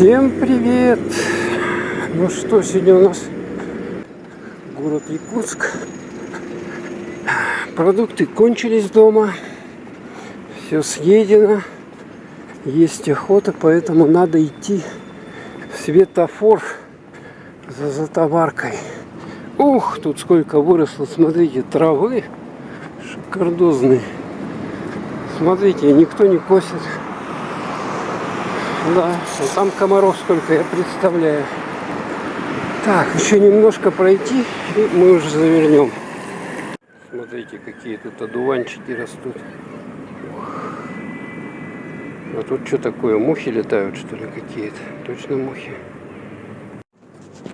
Всем привет! Ну что, сегодня у нас город Якутск. Продукты кончились дома. Все съедено. Есть охота, поэтому надо идти в светофор за товаркой. Ух, тут сколько выросло, смотрите, травы шикардозные. Смотрите, никто не косит. Да, там комаров сколько, я представляю. Так, еще немножко пройти, и мы уже завернем. Смотрите, какие тут одуванчики растут. А тут что такое? Мухи летают, что ли, какие-то? Точно мухи.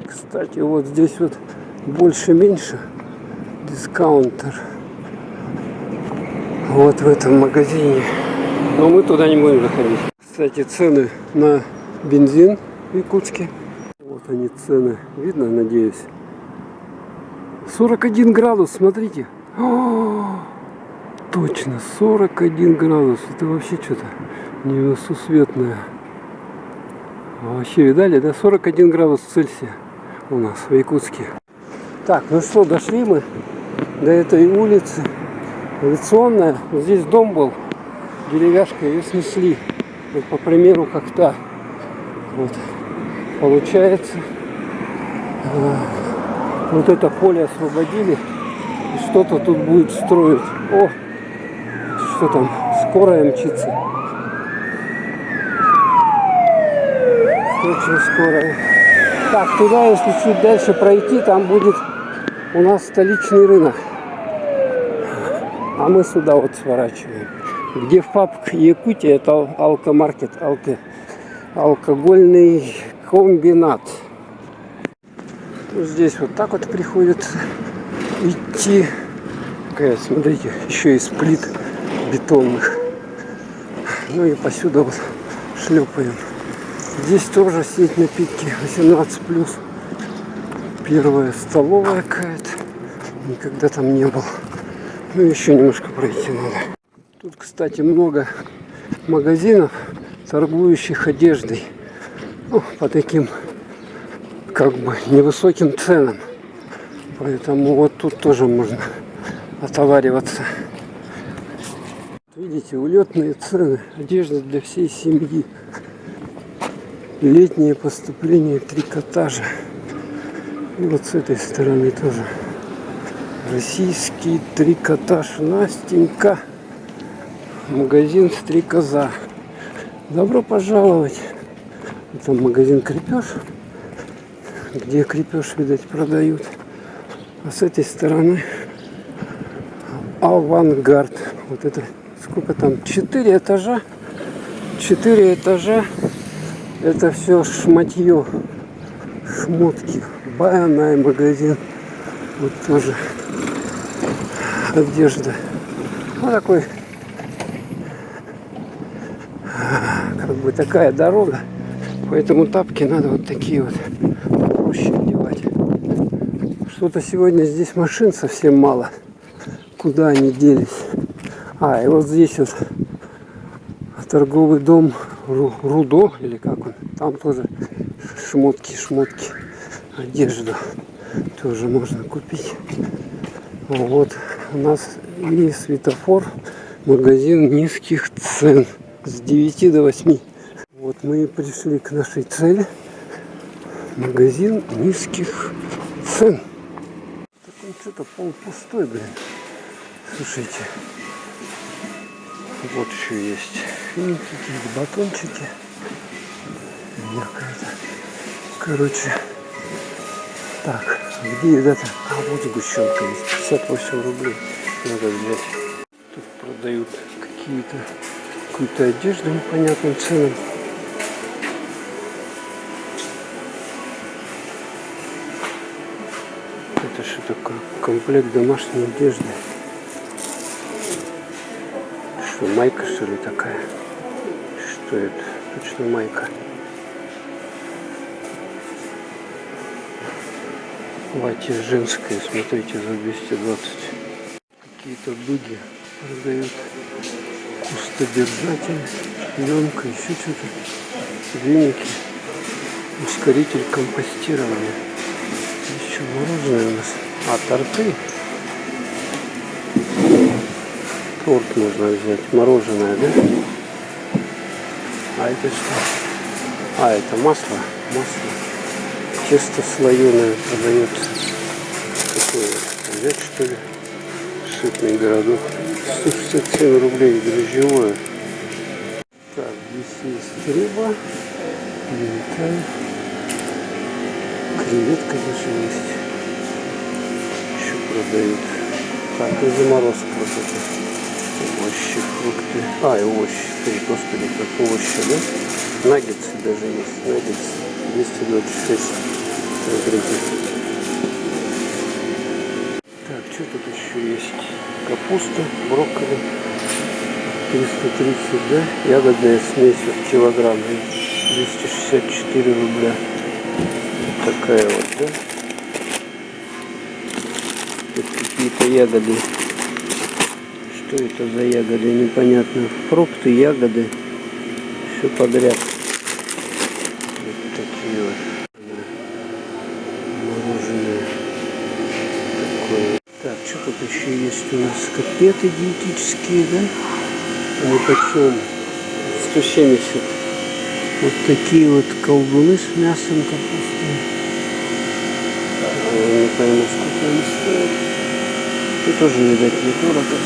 Кстати, вот здесь вот больше-меньше дискаунтер. Вот в этом магазине. Но мы туда не будем заходить. Кстати, цены на бензин в Якутске. Вот они цены. Видно, надеюсь. 41 градус, смотрите. О, точно, 41 градус. Это вообще что-то несусветное. Вообще видали, да? 41 градус Цельсия у нас в Якутске. Так, ну что, дошли мы до этой улицы. Авиационная. Вот здесь дом был. Деревяшка, ее снесли. Вот, по примеру, как та. Вот. Получается, вот это поле освободили. И что-то тут будет строить. О, что там? Скорая мчится. Очень скорая. Так, туда, если чуть дальше пройти, там будет у нас столичный рынок. А мы сюда вот сворачиваем. Где в ФАП Якутия, это алкомаркет, алкогольный комбинат. Вот здесь вот так вот приходится идти. Смотрите, еще из плит бетонных. Ну и посюда вот шлепаем. Здесь тоже сеть напитки 18+. Первая столовая какая-то. Никогда там не был. Ну еще немножко пройти надо. Тут, кстати, много магазинов, торгующих одеждой. Ну, по таким, как бы, невысоким ценам. Поэтому вот тут тоже можно отовариваться. Видите, улетные цены. Одежда для всей семьи. Летнее поступление трикотажа. И вот с этой стороны тоже. Российский трикотаж. Настенька. Магазин Стрекоза. Добро пожаловать. Это магазин Крепеж. Где крепеж, видать, продают. А с этой стороны Авангард. Вот это сколько там? 4 этажа. 4 этажа. Это все шматье. Шмотки. Баянай магазин. Вот тоже одежда. Вот такой, как бы, такая дорога. Поэтому тапки надо вот такие вот проще одевать. Что-то сегодня здесь машин совсем мало. Куда они делись? А, и вот здесь вот торговый дом Рудо, или как он. Там тоже шмотки. Одежду тоже можно купить. Вот у нас и светофор, магазин низких цен с 9 до 8. Вот мы и пришли к нашей цели. Магазин низких цен. Так он что-то полупустой, блин. Слушайте. Вот еще есть финики, какие-то батончики. Короче. Так, где еда-то? А вот сгущенка есть. 58 рублей. Надо взять. Тут продают какую-то одежду непонятным ценам. Это что такое? Комплект домашней одежды. Что, майка, что ли, такая? Что это? Точно майка. Платье женское, смотрите, за 220. Какие-то дуги продают. Кустодержатель, пленка, еще что-то. Веники. Ускоритель компостирования. Еще мороженое у нас. А, торты. Торт можно взять. Мороженое, да? А это что? А, это масло. Масло. Тесто слоеное продается. Какое взять, что ли? Сытный городок. 167 рублей дрожжевое. Так, здесь есть рыба. Минтай. Креветка даже есть. Еще продают. Так, и заморозка вот это. Овощи, фрукты. А, и овощи. Господи, как овощи, да? Наггетсы даже есть. Наггетсы. 226 рублей. Так, что тут еще есть? Капуста, брокколи. 330, да? Ягодная смесь в килограмм. 264 рубля. Вот такая вот, да? Тут какие-то ягоды. Что это за ягоды? Непонятно. Фрукты, ягоды. Все подряд. Вот такие вот. Мороженое. Такое. Так, что тут еще есть у нас? Котлеты диетические, да? Они почем? 170. Вот такие вот колдуны с мясом капусты. Не пойму, сколько они стоят. И тоже, видать, недорого.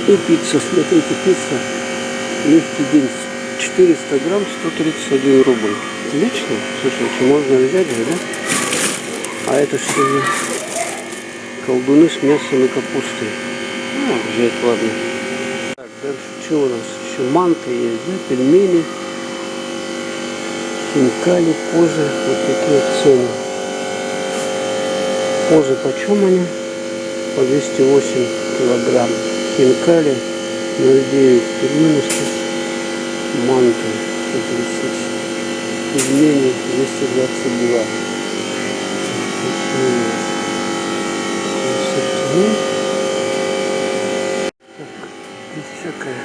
И пицца, смотрите, пицца. Легкий день. 400 грамм, 131 рубль. Отлично. Слушайте, можно взять же, да? А это что за колдуны с мясом и капустой? Ну, взять, ладно. Так, дальше что у нас? Еще манка есть, да? Пельмени. Хинкали, позы. Вот такие вот цены. Позы почем они? По 208 килограмм. Хинкали 0,9. Пельмени 100. Манка 130. Пельмени 222. Так, здесь всякое.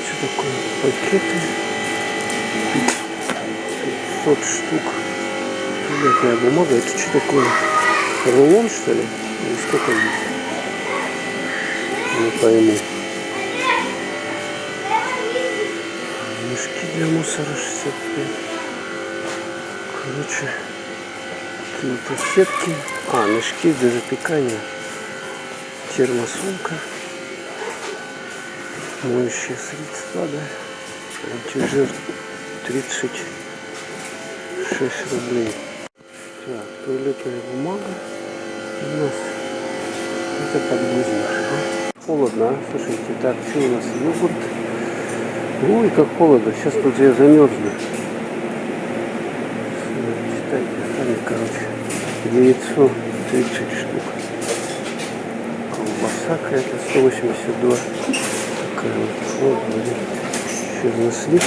Что такое? Пакеты. 500 штук. Туалетная бумага. Это что такое? Рулон, что ли? Или сколько здесь? Не пойму. Мешки для мусора 65. Короче, какие-то сетки. А, мешки для запекания. Термосумка. Моющие средства, да. Антижир 36 рублей. Так, туалетная бумага у нас. Это подгузник, да? Холодно, а? Слушайте, так, что у нас? Йогурт. Ой, как холодно. Сейчас тут я замерзну. Читайте, сами, короче. Яйцо 30 штук. Колбаса какая-то 182. Такая вот. Вот, блин. Чернослив.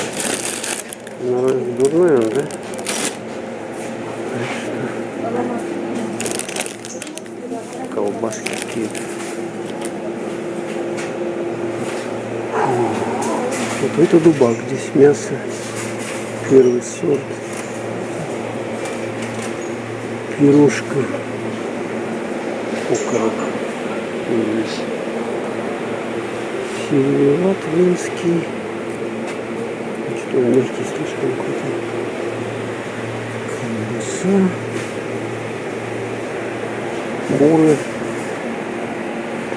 Дурной он, да? Колбаски какие-то. Вот это дубак. Здесь мясо. Первый сорт. Пирожка. Окорок. Здесь. Сервелат венский. Что, мягкий слишком какой-то. Колбаса. Буры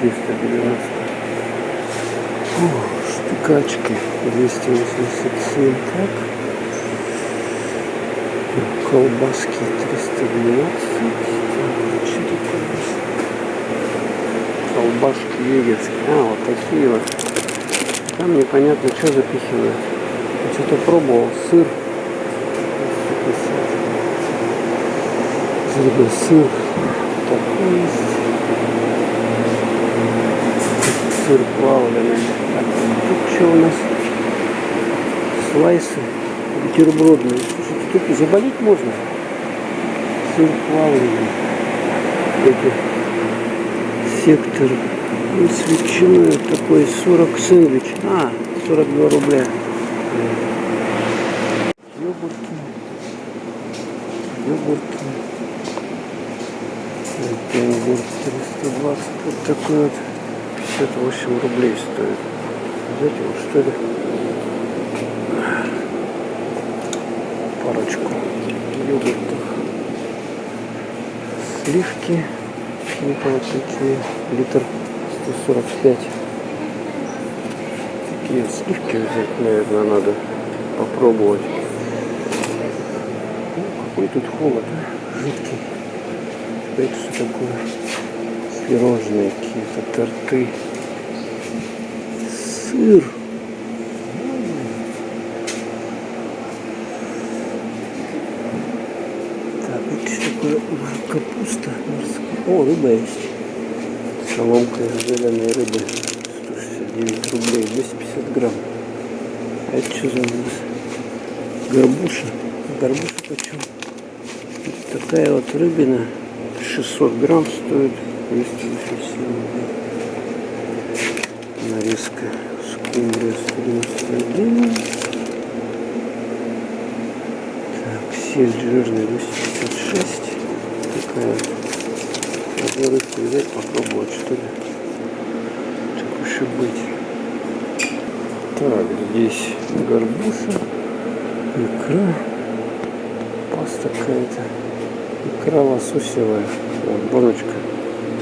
390. Штукачки 287. Так. Колбаски 312. Что такое? Колбаски егерские. А, вот такие вот. Там непонятно, что запихивают. Я что-то пробовал. Сыр. 150. Сыр. Такой есть. Сыр плавленый. Так, тут что у нас? Слайсы бутербродные. Слушайте, тут заболеть можно. Сыр плавленый. Это сектор. И с ветчиной такой 40 сэндвич. А, 42 рубля. Йогурты. йогурт. Йогурт 320. Вот такой вот 58 рублей стоит. Взять его что ли? Парочку йогуртов. Сливки. Какие-то вот такие. Литр 145. Такие сливки взять, наверное, надо попробовать. Ну, какой тут холод, а? Жидкий. Это что такое? Пирожные какие-то, торты. Сыр. Так, это что такое? Капуста. О, рыба есть. Соломка из зеленой рыбы. 169 рублей, 250 грамм. А это что за нас? Горбуша. Горбуша почем? Вот такая вот рыбина. 600 грамм стоит 287 рублей. Нарезка скумбрия 191. Так, сельдь жирная 256. Такая. Надо рыбку взять, попробовать, что ли. Так уж и быть. Так, здесь горбуша, икра, паста какая-то. Икра лососевая, вот, баночка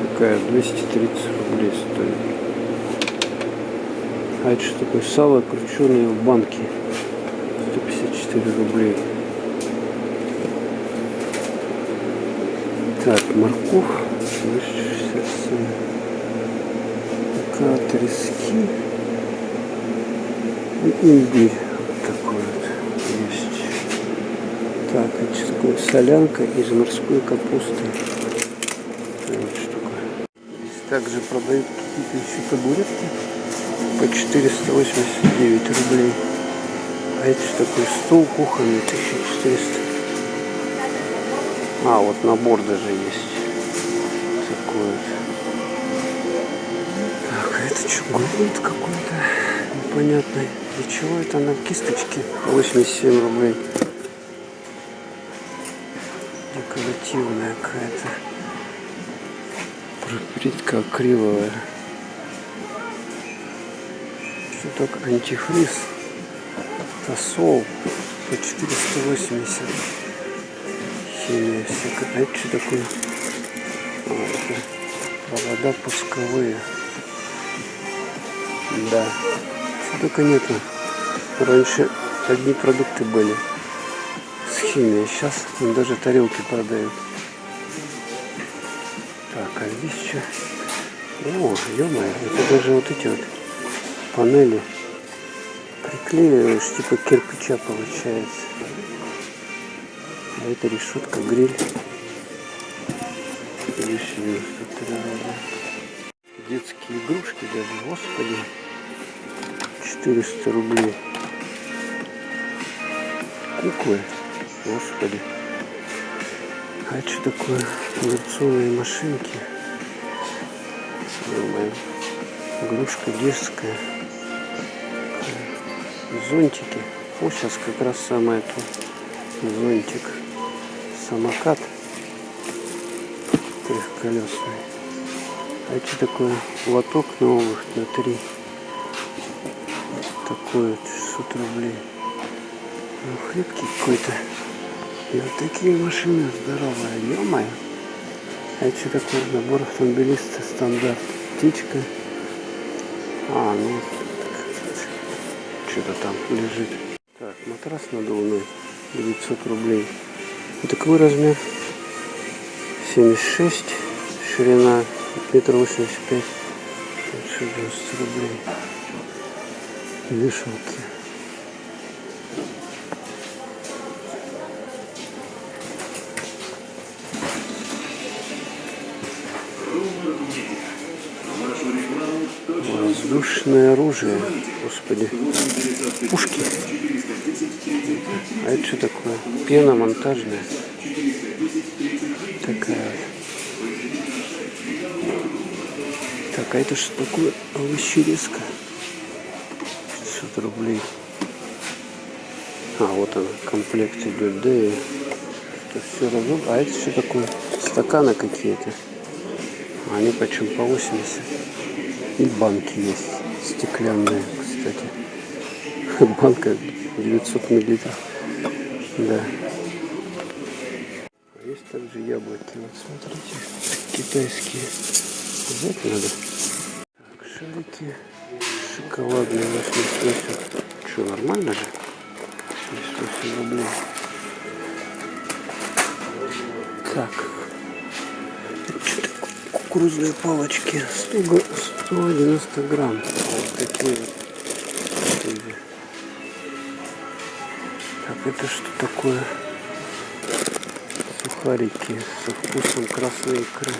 такая, 230 рублей стоит. А это что такое? Сало крученое в банке, 154 рублей. Так, морковь, 267. Такая трески. И имбирь. Вот такой вот есть. Так, это что такое? Солянка из морской капусты. Вот штука. Здесь также продают какие-то еще табуретки по 489 рублей. А это что такое? Стол кухонный 1400. А, вот набор даже есть. Такой вот. Так, а это что? Грунт какой-то непонятный. Для чего это на кисточке? 87 рублей. Декоративная какая-то. Пропитка акриловая. Что такое? Антифриз. Тосол по 480. Химия всякая. А это что такое? А, это провода пусковые. Да. Что только нету. Раньше одни продукты были с химией. Сейчас им даже тарелки продают. Так, а здесь что? О, ё-моё, это даже вот эти вот панели приклеиваешь, типа кирпича получается. А это решетка, гриль. 293 рубля. Детские игрушки даже, господи. 400 рублей. Куклы, господи. А это что такое? Инерционные машинки. Игрушка детская. Зонтики. О, сейчас как раз самое то. Зонтик. Самокат. Трехколесный. А это что такое? Лоток новых на 3. Такой вот 600 рублей. Ну, хлебкий какой-то. И вот такие машины здоровые. Ё-моё. А это что такое? Набор автомобилиста стандарт. Птичка. А, ну что-то там лежит. Так, матрас надувной. 900 рублей. Вот такой размер. 76. Ширина 1,85 м. 90 рублей. Вешалки. Воздушное оружие. Господи. Пушки. А это что такое? Пена монтажная. Такая. Так, а это что такое? Овощерезка. 500 рублей. А, вот она, комплект идет, да, и Это все разум. А это что такое? Стаканы какие-то. Они почем по 80. И банки есть. Стеклянные, кстати. Банка 900 миллилитров. Да. А есть также яблоки. Вот смотрите. Китайские. Взять надо. Так, шарики. Шоколадные 88. Что, нормально же? 88 рублей. Так. Что-то кукурузные палочки. 190 грамм. Вот такие вот. Так, это что такое? Сухарики со вкусом красной икры.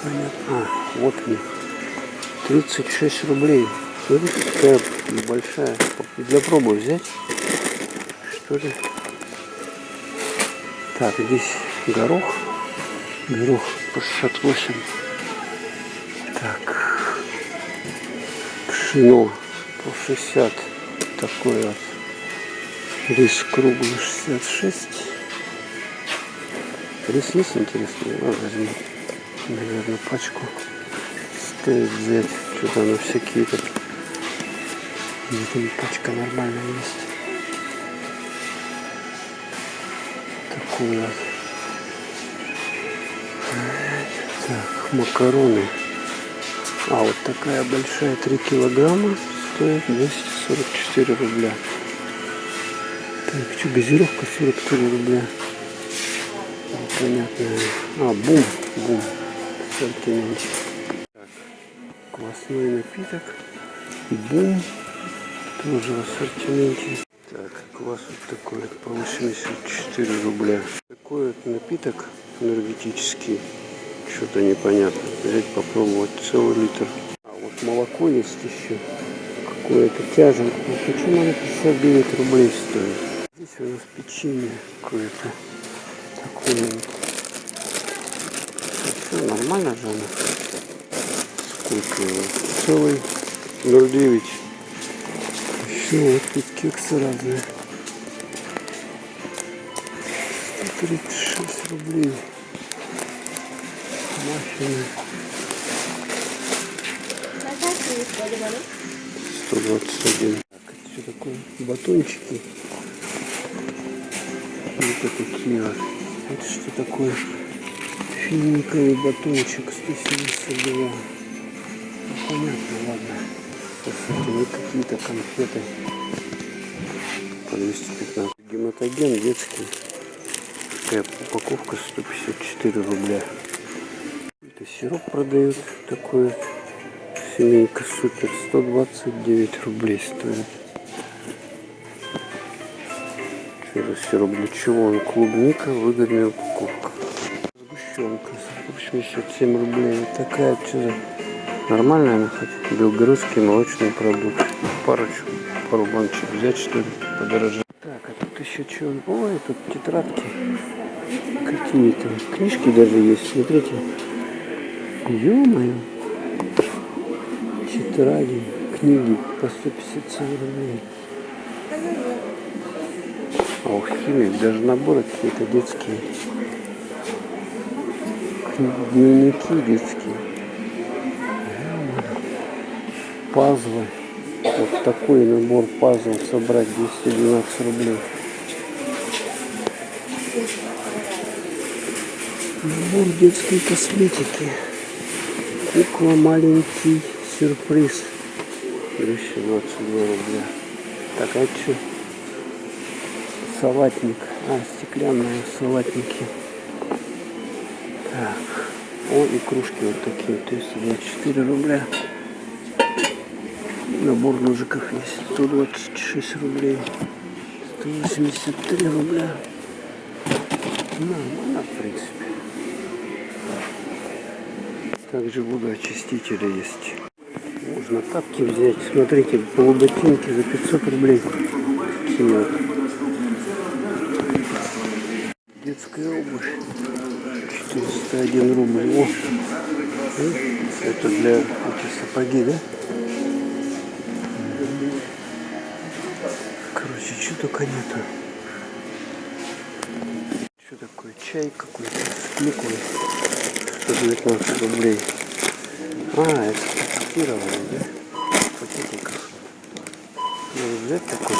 Понятно. А, вот они. 36 рублей. Смотрите, какая большая. Для пробы взять. Что ли? Так, здесь горох. Горох по 68. Так. Пшено по 60. Такой вот. Рис круглый 66. Рис есть интересный? Ну, возьму. Наверное, пачку. Стоит взять. Что-то оно всякие тут. Где-то пачка нормальная есть. Такой вот. Так, макароны. А вот такая большая 3 килограмма стоит 244 рубля. Так, что, газировка 44 рубля. Непонятно. А, бум. Ассортиментик. Так, квасной напиток. Бум. Тоже в ассортименте. Так, квас вот такой по 84 рубля. Такой вот напиток энергетический. Что-то непонятно. Взять попробовать целый литр. А вот молоко есть еще. Какое-то тяженькое. Почему оно 59 рублей стоит? Здесь у нас печенье какое-то. Такое вот. Что, нормально же оно? Сколько его? Целый 0,9. Еще вот тут кексы разные. 136 рублей. Маффины. 121. Так, это что такое? Батончики. Вот такие вот. Это что такое? Финиковый батончик 172. Ну, понятно, ладно. Посмотрим, какие-то конфеты. По 215. Гематоген детский. Такая упаковка 154 рубля. Это сироп продают. Такой. Семейка супер. 129 рублей стоит. Что за сироп? Для чего он? Клубника. Выгодная упаковка. Сгущенка. 167 рублей. Вот такая. Что за... Нормальная она хоть? Белгородский молочный продукт. Пару баночек взять, что ли, подороже. Так, а тут еще что? Ой, тут тетрадки. Какие-то книжки даже есть. Смотрите. Ё-моё. Тетради, книги по 157 рублей. А у химик даже наборы какие-то детские. Дневники детские. Пазлы. Вот такой набор пазлов собрать 212 рублей. Набор детской косметики. Кукла маленький сюрприз. 222 рубля. Так, а что? Салатник. А, стеклянные салатники. Так. О, и кружки вот такие. 324 рубля. Набор ножиков есть. 126 рублей. 183 рубля. Нормально, в принципе. Также водоочистители есть. Можно тапки взять. Смотрите, полуботинки за 500 рублей. Такие вот. Детская обувь. 401 рубль. О. Это для эти сапоги, да? Короче, что только нету. такой чай какой-то с клюквой. 119 рублей. Это пакетированный, да? В пакетиках. Надо взять такой.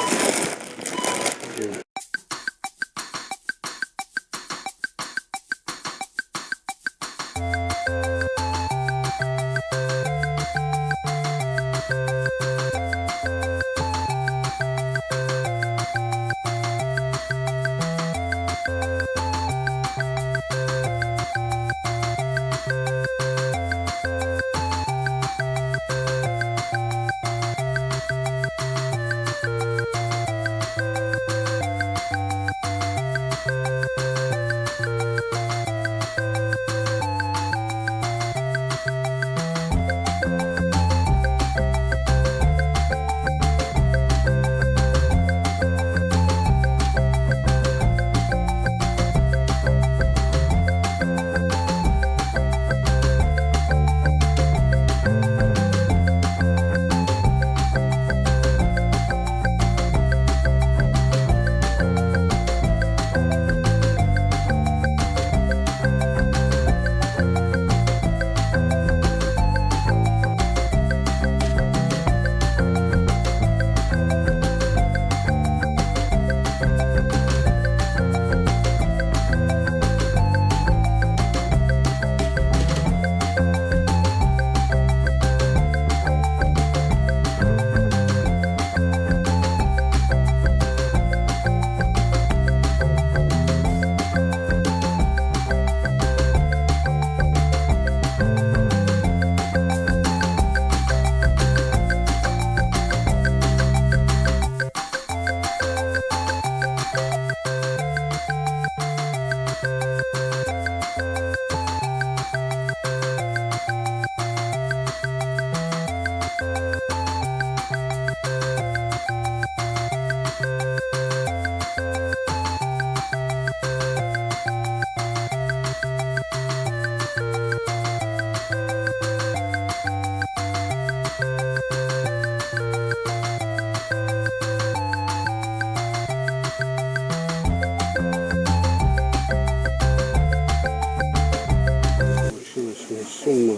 Сумма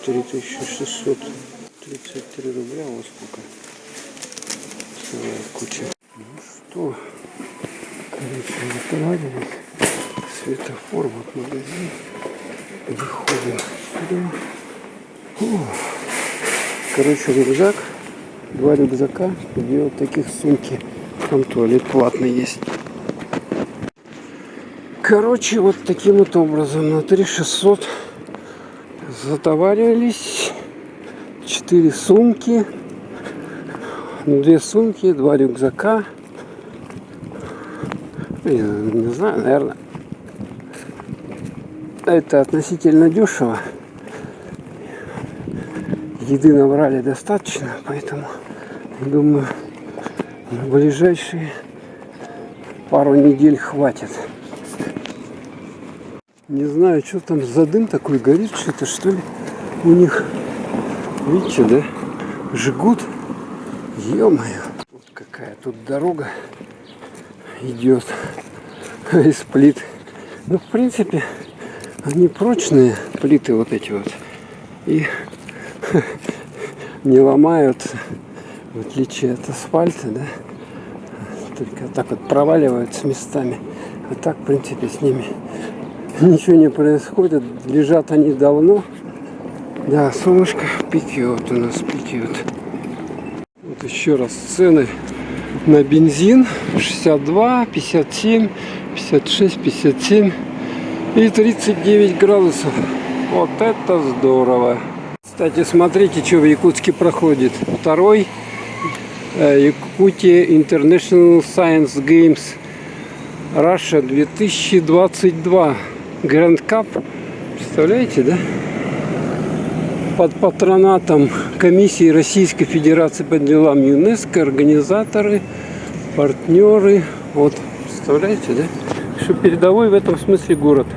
3633 рубля, вот сколько. Целая куча. Ну что, короче, затоварились. Светофор, вот магазин. Выходим сюда. Короче, рюкзак. 2 рюкзака, 2 вот таких сумки. Там туалет платный есть. Короче, вот таким вот образом на 3600 затоварились. 4 сумки, 2 сумки, 2 рюкзака. Не знаю, наверное, это относительно дешево. Еды набрали достаточно, поэтому, думаю, на ближайшие пару недель хватит. Не знаю, что там за дым такой горит, что-то что ли у них. Видите, да? Жгут. Ё-моё. Вот какая тут дорога идет из плит. Ну, в принципе, они прочные, плиты вот эти вот. И не ломаются, в отличие от асфальта, да? Только так вот проваливаются местами. А так, в принципе, с ними ничего не происходит. Лежат они давно. Да, солнышко пекет у нас, пекет. Вот еще раз цены на бензин. 62, 57, 56, 57 и 39 градусов. Вот это здорово. Кстати, смотрите, что в Якутске проходит. Второй Якутия International Science Games Russia 2022 Grand Cup. Представляете, да? Под патронатом Комиссии Российской Федерации по делам ЮНЕСКО, организаторы, партнеры. Вот, представляете, да? Что передовой в этом смысле город.